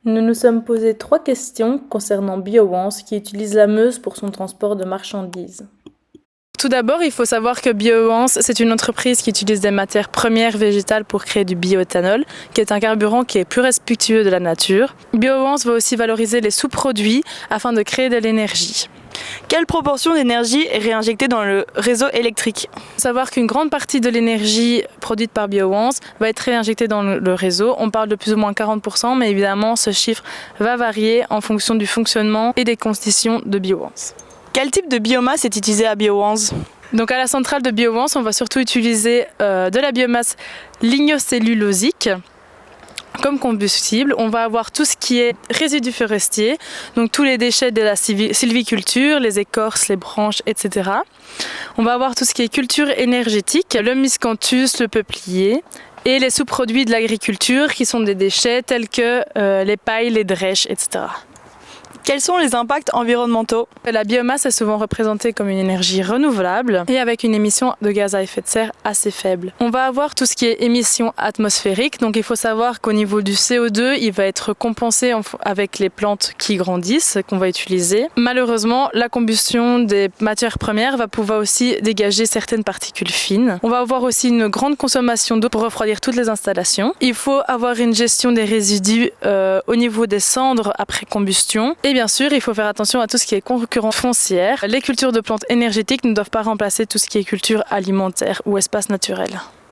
Nous nous sommes posé 3 questions concernant Bioonce qui utilise la Meuse pour son transport de marchandises. Tout d'abord, il faut savoir que Bioonce, c'est une entreprise qui utilise des matières premières végétales pour créer du bioéthanol, qui est un carburant qui est plus respectueux de la nature. Bioonce va aussi valoriser les sous-produits afin de créer de l'énergie. Quelle proportion d'énergie est réinjectée dans le réseau électrique? Il faut savoir qu'une grande partie de l'énergie produite par Bioonce va être réinjectée dans le réseau. On parle de plus ou moins 40%, mais évidemment, ce chiffre va varier en fonction du fonctionnement et des conditions de Bioonce. Quel type de biomasse est utilisé à Bioonce? Donc à la centrale de Bioonce, on va surtout utiliser de la biomasse lignocellulosique comme combustible. On va avoir tout ce qui est résidus forestiers, donc tous les déchets de la sylviculture, les écorces, les branches, etc. On va avoir tout ce qui est culture énergétique, le miscanthus, le peuplier, et les sous-produits de l'agriculture qui sont des déchets tels que les pailles, les drèches, etc. Quels sont les impacts environnementaux? La biomasse est souvent représentée comme une énergie renouvelable et avec une émission de gaz à effet de serre assez faible. On va avoir tout ce qui est émissions atmosphériques, donc il faut savoir qu'au niveau du CO2, il va être compensé avec les plantes qui grandissent, qu'on va utiliser. Malheureusement, la combustion des matières premières va pouvoir aussi dégager certaines particules fines. On va avoir aussi une grande consommation d'eau pour refroidir toutes les installations. Il faut avoir une gestion des résidus au niveau des cendres après combustion. Et bien sûr, il faut faire attention à tout ce qui est concurrence foncière. Les cultures de plantes énergétiques ne doivent pas remplacer tout ce qui est culture alimentaire ou espace naturel.